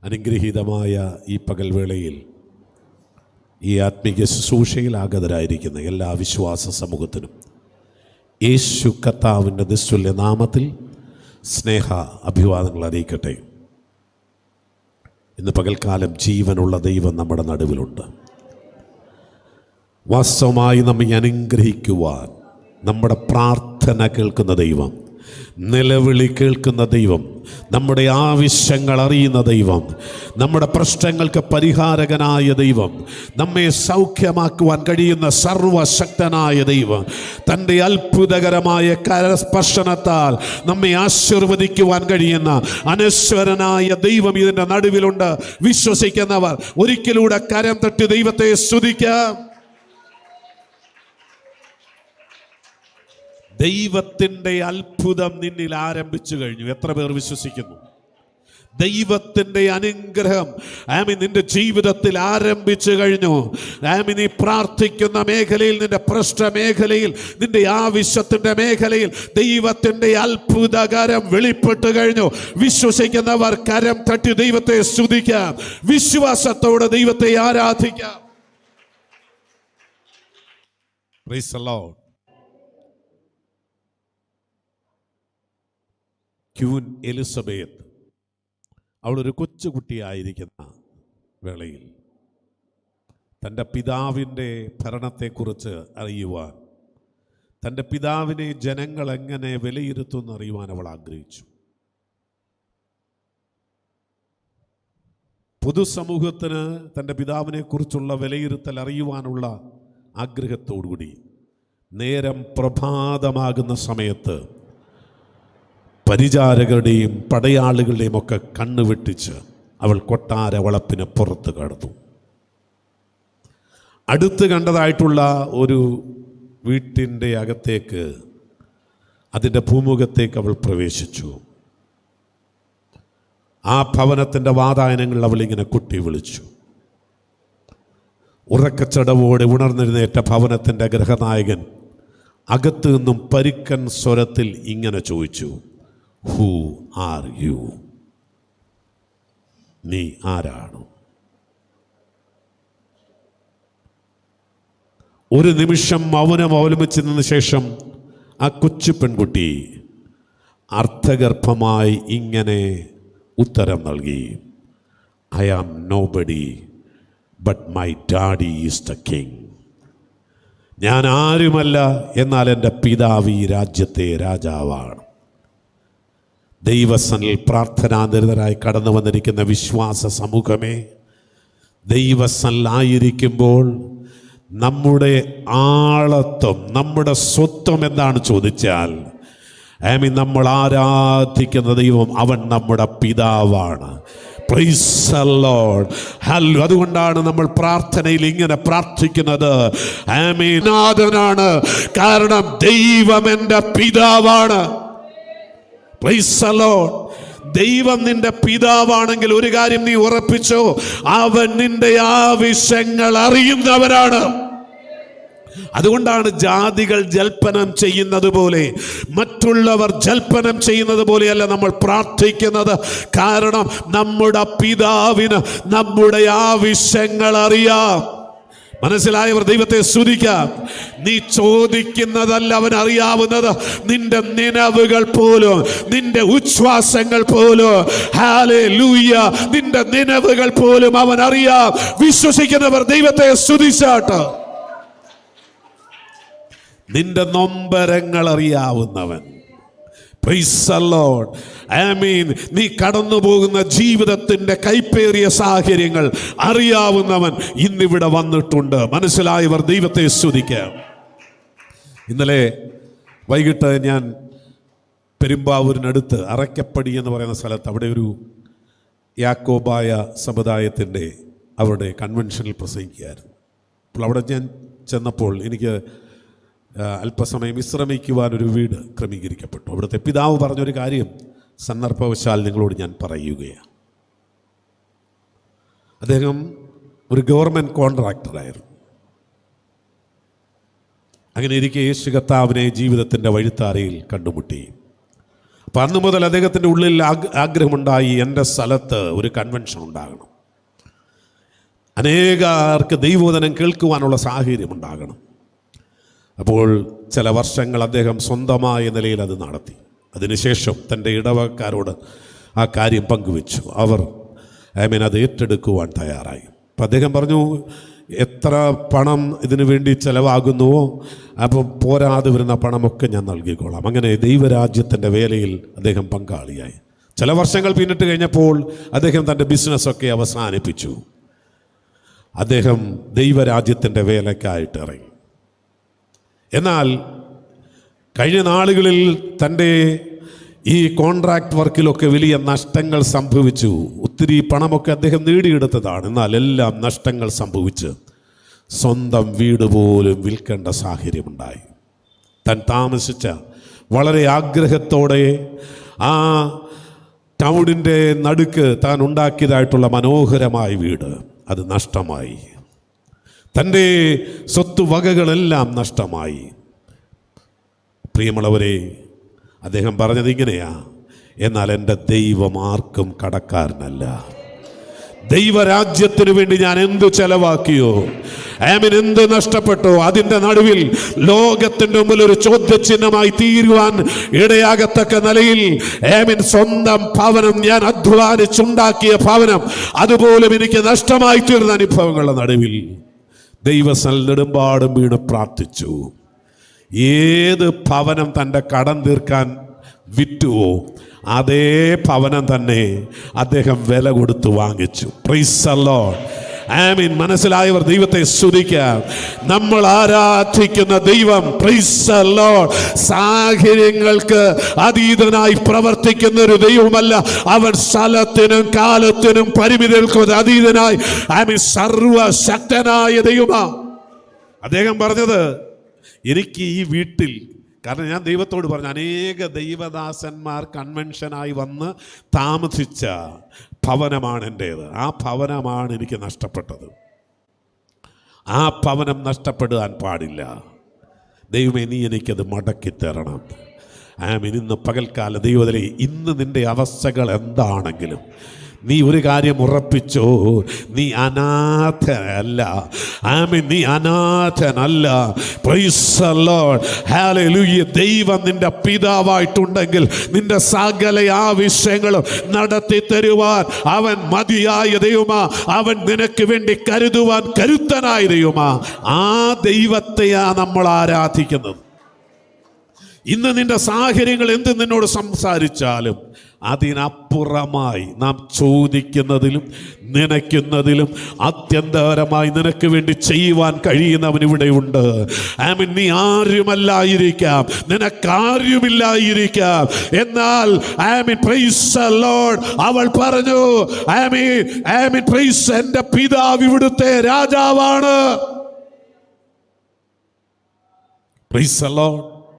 അനുഗ്രഹീതമായ ഈ പകൽവേളയിൽ ഈ ആത്മീയ ശുശ്രൂഷയിൽ ആഗതരായിരിക്കുന്ന എല്ലാ വിശ്വാസ സമൂഹത്തിനും യേശു കർത്താവിൻ്റെ നിസ്തുല്യ നാമത്തിൽ സ്നേഹ അഭിവാദനങ്ങൾ അറിയിക്കട്ടെ. ഇന്ന് പകൽക്കാലം ജീവനുള്ള ദൈവം നമ്മുടെ നടുവിലുണ്ട്. വാസ്തവമായി നമ്മെ അനുഗ്രഹിക്കുവാൻ നമ്മുടെ പ്രാർത്ഥന കേൾക്കുന്ന ദൈവം, നിലവിളി കേൾക്കുന്ന ദൈവം, നമ്മുടെ ആവശ്യങ്ങൾ അറിയുന്ന ദൈവം, നമ്മുടെ പ്രശ്നങ്ങൾക്ക് പരിഹാരകനായ ദൈവം, നമ്മെ സൗഖ്യമാക്കുവാൻ കഴിയുന്ന സർവശക്തനായ ദൈവം, തൻ്റെ അത്ഭുതകരമായ കരസ്പർശനത്താൽ നമ്മെ ആശീർവദിക്കുവാൻ കഴിയുന്ന അനശ്വരനായ ദൈവം ഇതിൻ്റെ നടുവിലുണ്ട്. വിശ്വസിക്കുന്നവർ ഒരിക്കലൂടെ കരം തട്ടി ദൈവത്തെ സ്തുതിക്കാം. ദൈവത്തിൻ്റെ അത്ഭുതം നിന്നിൽ ആരംഭിച്ചു കഴിഞ്ഞു. എത്ര പേർ വിശ്വസിക്കുന്നു? ദൈവത്തിൻ്റെ അനുഗ്രഹം നിന്റെ ജീവിതത്തിൽ ആരംഭിച്ചു കഴിഞ്ഞു. നീ പ്രാർത്ഥിക്കുന്ന മേഖലയിൽ, നിന്റെ പ്രശ്ന മേഖലയിൽ, നിന്റെ ആവശ്യത്തിൻ്റെ മേഖലയിൽ ദൈവത്തിൻ്റെ അത്ഭുതകരം വെളിപ്പെട്ടു കഴിഞ്ഞു. വിശ്വസിക്കുന്നവർ കരം തട്ടി ദൈവത്തെ സ്തുതിക്കാം, വിശ്വാസത്തോടെ ദൈവത്തെ ആരാധിക്കാം. Price the Lord. Queen Elizabeth അവളൊരു കൊച്ചുകുട്ടിയായിരിക്കുന്ന വേളയിൽ തൻ്റെ പിതാവിൻ്റെ ഭരണത്തെക്കുറിച്ച് അറിയുവാൻ, തൻ്റെ പിതാവിനെ ജനങ്ങൾ എങ്ങനെ വിലയിരുത്തുമെന്ന് അറിയുവാൻ അവൾ ആഗ്രഹിച്ചു. പൊതുസമൂഹത്തിന് തൻ്റെ പിതാവിനെക്കുറിച്ചുള്ള വിലയിരുത്തൽ അറിയുവാനുള്ള ആഗ്രഹത്തോടുകൂടി നേരം പ്രഭാതമാകുന്ന സമയത്ത് പരിചാരകരുടെയും പടയാളികളുടെയും ഒക്കെ കണ്ണുവെട്ടിച്ച് അവൾ കൊട്ടാര വളപ്പിന് പുറത്ത് കടന്നു. അടുത്ത് കണ്ടതായിട്ടുള്ള ഒരു വീട്ടിൻ്റെ അകത്തേക്ക്, അതിൻ്റെ ഭൂമുഖത്തേക്ക് അവൾ പ്രവേശിച്ചു. ആ ഭവനത്തിൻ്റെ വാതായനങ്ങൾ അവളിങ്ങനെ കുട്ടി വിളിച്ചു. ഉറക്കച്ചടവോടെ ഉണർന്നെഴുന്നേറ്റ ഭവനത്തിൻ്റെ ഗൃഹനായകൻ അകത്തു നിന്നും പരുക്കൻ സ്വരത്തിൽ ഇങ്ങനെ ചോദിച്ചു, ഹൂ ആർ യു? നീ ആരാണ്? ഒരു നിമിഷം മൗനം അവലംബിച്ചതിന് ശേഷം ആ കൊച്ചു പെൺകുട്ടി അർത്ഥഗർഭമായി ഇങ്ങനെ ഉത്തരം നൽകി, I am nobody but my daddy is the king. ഞാൻ ആരുമല്ല, എന്നാൽ എൻ്റെ പിതാവ് ഈ രാജ്യത്തെ രാജാവാണ്. ദൈവസനിൽ പ്രാർത്ഥനാനിരതരായി കടന്നു വന്നിരിക്കുന്ന വിശ്വാസ സമൂഹമേ, ദൈവസനിലായിരിക്കുമ്പോൾ നമ്മുടെ ആളത്വം, നമ്മുടെ സ്വത്വം എന്താണ് ചോദിച്ചാൽ, നമ്മൾ ആരാധിക്കുന്ന ദൈവം അവൻ നമ്മുടെ പിതാവാണ്. Price the Lord. ഹല്ലേലൂയ. അതുകൊണ്ടാണ് നമ്മൾ പ്രാർത്ഥനയിൽ ഇങ്ങനെ പ്രാർത്ഥിക്കുന്നത്, ആമേൻ. നാഥനാണ്, കാരണം ദൈവം എൻ്റെ പിതാവാണ്. Price the Lord. ദൈവം നിന്റെ പിതാവാണെങ്കിൽ ഒരു കാര്യം നീ ഉറപ്പിച്ചോ, അവൻ നിന്റെ ആവശ്യങ്ങൾ അറിയുന്നവനാണ്. അതുകൊണ്ടാണ് ജാതികൾ ജൽപ്പനം ചെയ്യുന്നത് പോലെ, മറ്റുള്ളവർ ജൽപ്പനം ചെയ്യുന്നത് പോലെയല്ല നമ്മൾ പ്രാർത്ഥിക്കുന്നത്. കാരണം നമ്മുടെ പിതാവിന് നമ്മുടെ ആവശ്യങ്ങൾ അറിയാം. മനസ്സിലായവർ ദൈവത്തെ സ്തുതിക്കാം. നീ ചോദിക്കുന്നതല്ല അവൻ അറിയാവുന്നത്, നിന്റെ നിലവുകൾ പോലും, നിന്റെ ഉച്ഛ്വാസങ്ങൾ പോലും, ഹല്ലേലൂയ, നിന്റെ നിലവുകൾ പോലും അവൻ അറിയാം. വിശ്വസിക്കുന്നവർ ദൈവത്തെ സ്തുതിച്ചാട്ട്. നിന്റെ നൊമ്പരങ്ങൾ അറിയാവുന്നവൻ. Praise the Lord. ആമേൻ. നീ കടന്നു പോകുന്ന ജീവിതത്തിൻ്റെ കൈപ്പേറിയ സാഹചര്യങ്ങൾ അറിയാവുന്നവൻ ഇന്നിവിടെ വന്നിട്ടുണ്ട്. മനസ്സിലായവർ ദൈവത്തെ സ്തുതിക്കാം. ഇന്നലെ വൈകിട്ട് ഞാൻ പെരുമ്പാവൂരിനടുത്ത് അറക്കപ്പടി എന്ന് പറയുന്ന സ്ഥലത്ത്, അവിടെ ഒരു യാക്കോബായ സമുദായത്തിൻ്റെ അവരുടെ കൺവെൻഷനിൽ പ്രസംഗിക്കുകയായിരുന്നു. അപ്പോൾ അവിടെ ഞാൻ ചെന്നപ്പോൾ എനിക്ക് അല്പസമയം വിശ്രമിക്കുവാനൊരു വീട് ക്രമീകരിക്കപ്പെട്ടു. അവിടുത്തെ പിതാവ് പറഞ്ഞൊരു കാര്യം സന്ദർഭവശാൽ നിങ്ങളോട് ഞാൻ പറയുകയാണ്. അദ്ദേഹം ഒരു ഗവൺമെൻറ് കോൺട്രാക്ടറായിരുന്നു. അങ്ങനെ ഇരിക്കെ യേശു കർത്താവിനെ ജീവിതത്തിൻ്റെ വഴിത്താരയിൽ കണ്ടുമുട്ടി. അപ്പം അന്ന് മുതൽ അദ്ദേഹത്തിൻ്റെ ഉള്ളിൽ ആഗ്രഹമുണ്ടായി, എൻ്റെ സ്ഥലത്ത് ഒരു കൺവെൻഷൻ ഉണ്ടാകണം, അനേകർക്ക് ദൈവവചനം കേൾക്കുവാനുള്ള സാഹചര്യം ഉണ്ടാകണം. അപ്പോൾ ചില വർഷങ്ങൾ അദ്ദേഹം സ്വന്തമായ നിലയിൽ അത് നടത്തി. അതിനുശേഷം തൻ്റെ ഇടവക്കാരോട് ആ കാര്യം പങ്കുവെച്ചു. അവർ അത് ഏറ്റെടുക്കുവാൻ തയ്യാറായി. അപ്പം അദ്ദേഹം പറഞ്ഞു, എത്ര പണം ഇതിനു വേണ്ടി ചിലവാകുന്നുവോ അപ്പം പോരാതെ വരുന്ന പണമൊക്കെ ഞാൻ നൽകിക്കോളാം. അങ്ങനെ ദൈവരാജ്യത്തിൻ്റെ വേലയിൽ അദ്ദേഹം പങ്കാളിയായി. ചില വർഷങ്ങൾ പിന്നിട്ട് കഴിഞ്ഞപ്പോൾ അദ്ദേഹം തൻ്റെ ബിസിനസ്സൊക്കെ അവസാനിപ്പിച്ചു. അദ്ദേഹം ദൈവരാജ്യത്തിൻ്റെ വേലയ്ക്കായിട്ട് ഇറങ്ങി. എന്നാൽ കഴിഞ്ഞ നാളുകളിൽ തൻ്റെ ഈ കോൺട്രാക്ട് വർക്കിലൊക്കെ വലിയ നഷ്ടങ്ങൾ സംഭവിച്ചു. ഒത്തിരി പണമൊക്കെ അദ്ദേഹം നേടിയെടുത്തതാണ്. എന്നാൽ എല്ലാം നഷ്ടങ്ങൾ സംഭവിച്ച് സ്വന്തം വീട് പോലും വിൽക്കേണ്ട സാഹചര്യമുണ്ടായി. താൻ താമസിച്ച വളരെ ആഗ്രഹത്തോടെ ആ ടൗണിൻ്റെ നടുക്ക് താൻ ഉണ്ടാക്കിയതായിട്ടുള്ള മനോഹരമായ വീട് അത് നഷ്ടമായി. തൻ്റെ സ്വത്തുവകകളെല്ലാം നഷ്ടമായി. പ്രിയമുള്ളവരെ, അദ്ദേഹം പറഞ്ഞത് ഇങ്ങനെയാ, എന്നാൽ എൻ്റെ ദൈവം ആർക്കും കടക്കാരനല്ല. ദൈവരാജ്യത്തിന് വേണ്ടി ഞാൻ എന്ത് ചെലവാക്കിയോ, എന്ത് നഷ്ടപ്പെട്ടോ, അതിൻ്റെ നടുവിൽ ലോകത്തിൻ്റെ മുമ്പിൽ ഒരു ചോദ്യചിഹ്നമായി തീരുവാൻ ഇടയാകത്തക്ക നിലയിൽ സ്വന്തം ഭവനം, ഞാൻ അധ്വാനിച്ചുണ്ടാക്കിയ ഭവനം, അതുപോലും എനിക്ക് നഷ്ടമായി തീർന്ന അനുഭവങ്ങളുടെ നടുവിൽ ദൈവസന്നിധിയിൽ നെടുമ്പാടും വീണ് പ്രാർത്ഥിച്ചു. ഏത് ഭവനം തൻ്റെ കടം തീർക്കാൻ വിറ്റുവോ അതേ ഭവനം തന്നെ അദ്ദേഹം വില കൊടുത്ത് വാങ്ങിച്ചു. Praise the Lord. ആമീൻ. മനസ്സിലായവർ ദൈവത്തെ സ്തുതിക്കാം. നമ്മൾ ആരാധിക്കുന്ന ദൈവം, പ്രൈസ് ദി ലോർഡ്, സാഹചര്യങ്ങൾക്ക് അതീതനായി പ്രവർത്തിക്കുന്ന ഒരു ദൈവമല്ല. അവൻ സ്ഥലത്തിനും കാലത്തിനും പരിമിതികൾക്കും അതീതനായി സർവശക്തനായ ദൈവമാണ്. അദ്ദേഹം പറഞ്ഞത്, എനിക്ക് ഈ വീട്ടിൽ, കാരണം ഞാൻ ദൈവത്തോട് പറഞ്ഞു, അനേക ദൈവദാസന്മാർ കൺവെൻഷനായി വന്ന് താമസിച്ച ഭവനമാണ് എൻ്റേത്. ആ ഭവനമാണ് എനിക്ക് നഷ്ടപ്പെട്ടത്. ആ ഭവനം നഷ്ടപ്പെടാൻ പാടില്ല. ദൈവമേ, നീ എനിക്കത് മടക്കി തരണം. ഇന്ന് പകൽക്കാല ദൈവത്തിലെ, ഇന്ന് നിൻ്റെ അവസ്ഥകൾ എന്താണെങ്കിലും നീ ഒരു കാര്യം ഉറപ്പിച്ചോ, നീ അനാഥനല്ല. നീ അനാഥനല്ല. Praise the Lord. ഹല്ലേലൂയ. ദൈവം നിന്റെ പിതാവായിട്ടുണ്ടെങ്കിൽ നിന്റെ സകല ആവശ്യങ്ങളും നടത്തി തരുവാൻ അവൻ മതിയായ ദൈവമാ. അവൻ നിനക്ക് വേണ്ടി കരുതുവാൻ കരുത്തനായ ദൈവമാ. ആ ദൈവത്തെയാ നമ്മൾ ആരാധിക്കുന്നത്. ഇന്ന് നിന്റെ സാഹചര്യങ്ങൾ എന്ത് നിന്നോട് സംസാരിച്ചാലും അതിനപ്പുറമായി നാം ചോദിക്കുന്നതിലും നനയ്ക്കുന്നതിലും അത്യന്തകരമായി നിനക്ക് വേണ്ടി ചെയ്യുവാൻ കഴിയുന്നവൻ ഇവിടെയുണ്ട്. നീ ആരുമല്ലായിരിക്കാം, നിനക്കാരുമില്ലായിരിക്കാം, എന്നാൽ പ്രൈസ് ദി ലോർഡ്, അവൾ പറഞ്ഞു, പ്രൈസ്, എൻ്റെ പിതാവ് ഇവിടുത്തെ രാജാവാണ്. Price the Lord.